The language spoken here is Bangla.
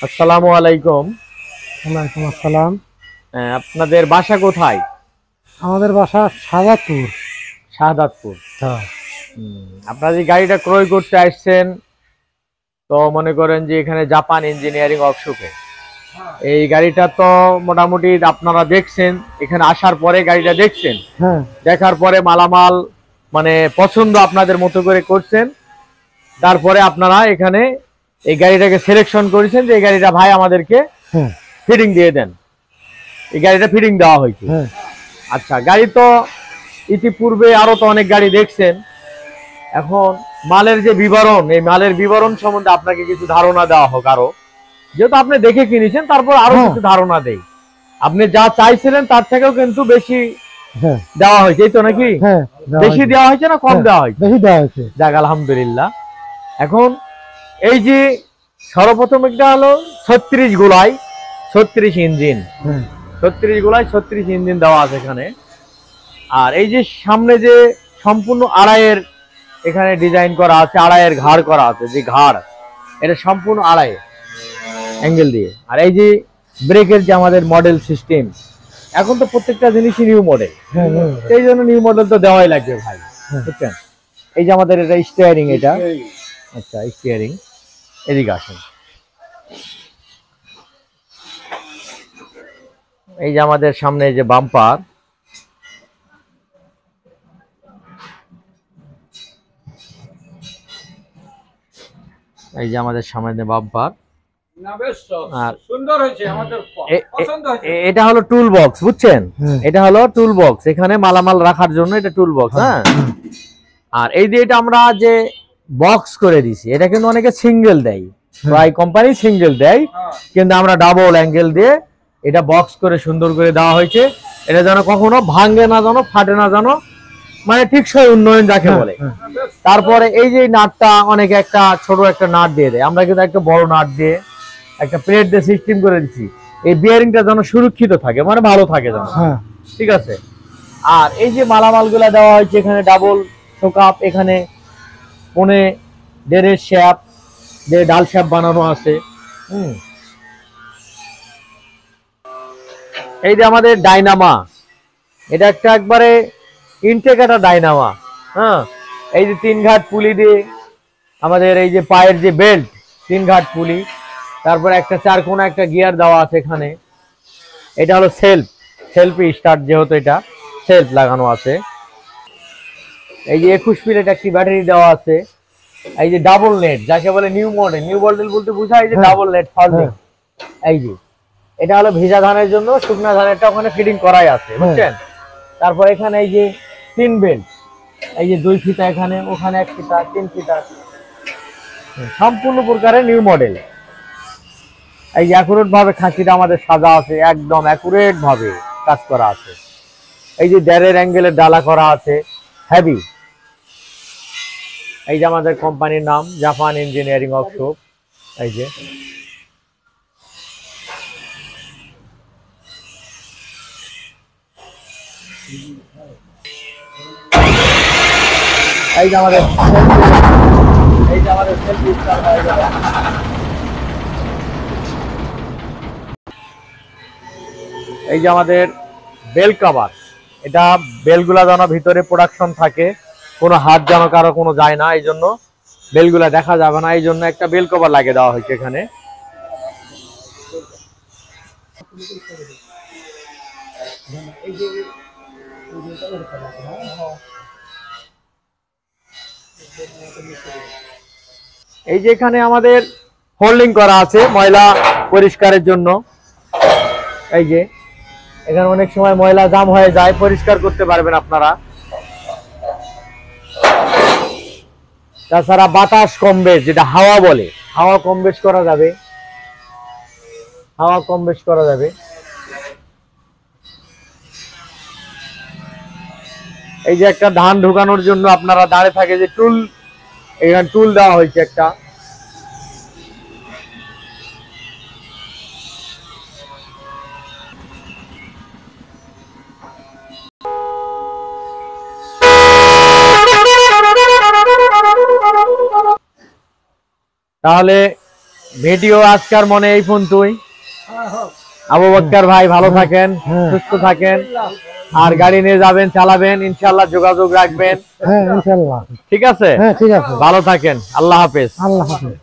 আসসালামু আলাইকুম। ওয়ালাইকুম আসসালাম। আপনাদের বাসা কোথায়? আমাদের বাসা শাহজাদপুর। শাহাদাতপুর। হ্যাঁ। আপনারা যে গাড়িটা ক্রয় করতে আসছেন, তো মনে করেন যে এখানে জাপান ইঞ্জিনিয়ারিং ওয়ার্কশপে এই গাড়িটা তো মোটামুটি আপনারা দেখছেন, এখানে আসার পরে গাড়িটা দেখছেন, হ্যাঁ। দেখার পরে মালামাল মানে পছন্দ আপনাদের মতো করে করছেন, তারপরে আপনারা এখানে এই গাড়িটাকে সিলেকশন করেছেন যে এই গাড়িটা ভাই আমাদেরকে হ্যাঁ। ফিটিং দিয়ে দেন। এই গাড়িটা ফিটিং দেওয়া হয়েছে। হ্যাঁ। আচ্ছা, গাড়ি তো ইতিপূর্বে আরো তো অনেক গাড়ি দেখছেন। এখন মালের যে বিবরণ, এই মালের বিবরণ সম্বন্ধে আপনাকে কিছু ধারণা দেওয়া হোক। আরো যেহেতু আপনি দেখে কিনেছেন, তারপর আরো কিছু ধারণা দেই। আপনি যা চাইছিলেন তার থেকেও কিন্তু বেশি দেওয়া হয়েছে, এই তো নাকি? বেশি দেওয়া হয়েছে না কম দেওয়া হয়েছে? বেশি দেওয়া হয়েছে। যাক, আলহামদুলিল্লাহ। এখন এই যে সর্বপ্রথম একটা হলো 36 গোলাই 36 ইঞ্জিন, 36 গোলাই 36 ইঞ্জিন দেওয়া আছে এখানে। আর এই যে সামনে যে সম্পূর্ণ আড়াইয়ের এখানে ডিজাইন করা আছে, আড়াইয়ের ঘাড় করা আছে, যে ঘাড় এটা সম্পূর্ণ আড়াই অ্যাঙ্গেল দিয়ে। আর এই যে ব্রেকের যে আমাদের মডেল সিস্টেম, এখন তো প্রত্যেকটা জিনিসই নিউ মডেল, এই জন্য নিউ মডেল তো দেওয়াই লাগবে ভাই, বুঝছেন? এই যে আমাদের এটা স্টিয়ারিং, এটা আচ্ছা স্টিয়ারিং, এদিকে আসেন। এই যে আমাদের সামনে যে বাম্পার, এই যে আমাদের সামনে বাম্পার, এটা হলো টুল বক্স, বুঝছেন? এটা হলো টুল বক্স, এখানে মালামাল রাখার জন্য এটা টুল বক্স। হ্যাঁ। আর এই যে এটা আমরা যে বক্স করে দিছি, এটা কিন্তু অনেকে সিঙ্গেল দেয়, প্রায় কোম্পানি সিঙ্গেল দেয়, কিন্তু আমরা ডাবল অ্যাঙ্গেল দিয়ে এটা বক্স করে সুন্দর করে দেওয়া হয়েছে। এটা যেন কখনো ভাঙে না, যেন ফাটে না, যেন মানে টিকসই উন্নয়ন যাকে বলে। তারপরে এই যে নাটটা অনেকে একটা ছোট একটা নাট দিয়ে দেয়, আমরা কিন্তু একটা বড় নাট দিয়ে একটা প্লেট দিয়ে সিস্টেম করে দিচ্ছি, এই বিয়ারিংটা যেন সুরক্ষিত থাকে, মানে ভালো থাকে যেন। ঠিক আছে। আর এই যে মালামাল গুলা দেওয়া হয়েছে, এখানে ডাবল শোকাপ, এখানে পনে দেড়ের শ্যাপ, যে ডাল শ্যাপ বানানো আছে। এই যে আমাদের ডাইনামা, এটা একটা একবারে ইনটেক একটা ডাইনামা। হ্যাঁ। এই যে 3 ঘাট পুলি দিয়ে আমাদের এই যে পায়ের যে বেল্ট, 3 ঘাট পুলি, তারপর একটা 4 কোণা একটা গিয়ার দেওয়া আছে এখানে। এটা হলো সেলফি স্টার্ট, যেহেতু এটা সেলফ লাগানো আছে। এই যে 21 প্লেট একটি ব্যাটারি দেওয়া আছে। এই যে ডাবল নেট, যাকে বলে নিউ মডেল বলতে বোঝায় যে ডাবল নেট ফলডিং। এই যে এটা হলো ভিজা ধানের জন্য, শুকনা ধানেরটা ওখানে ফিটিং করাই আছে, বুঝছেন? তারপর এখানে এই যে 3 বেল্ট, এই যে 2 ফিতা এখানে, ওখানে 1 ফিতা, 3 ফিতা, সম্পূর্ণ প্রকারের নিউ মডেল। এই যে অ্যাকুরেট ভাবে খাঁচিটা আমাদের সাজা আছে, একদম অ্যাকুরেট ভাবে কাজ করা আছে। এই যে দেড়ের অ্যাঙ্গেলের ডালা করা আছে, হেভি। এই যে আমাদের কোম্পানির নাম জাপান ইঞ্জিনিয়ারিং ওয়ার্কশপ। এই যে এই যে আমাদের সেলফি স্টার্ট হয়ে গেল। এই যে আমাদের বেল কভার, এটা বেলগুলা যেন ভিতরে প্রোডাকশন থাকে, কোনো হাত যেন কারো কোনো যায় না, এই জন্য বেলগুলা দেখা যাবে না, এই জন্য একটা বেল কভার লাগিয়ে দেওয়া হয়েছে এখানে। এই যে এখানে আমাদের হোল্ডিং করা আছে ময়লা পরিষ্কারের জন্য। এই যে এখানে অনেক সময় ময়লা জাম হয়ে যায়, পরিষ্কার করতে পারবেন আপনারা। তাছাড়া বাতাস কম বেশ, যেটা হাওয়া বলে, হাওয়া কম বেশ করা যাবে, হাওয়া কম বেশ করা যাবে। এই যে একটা ধান ঢুকানোর জন্য আপনারা দাঁড়িয়ে থাকে যে টুল, এখানে টুল দেওয়া হয়েছে একটা। তাহলে ভিডিও আজকার মনে এই ফোন তুই আবু বক্কর ভাই ভালো থাকেন, হ্যাঁ। সুস্থ থাকেন, আর গাড়ি নিয়ে যাবেন, চালাবেন, ইনশাআল্লাহ যোগাযোগ রাখবেন। হ্যাঁ ইনশাল্লাহ। ঠিক আছে, হ্যাঁ ঠিক আছে। ভালো থাকেন, আল্লাহ হাফেজ। আল্লাহ হাফেজ।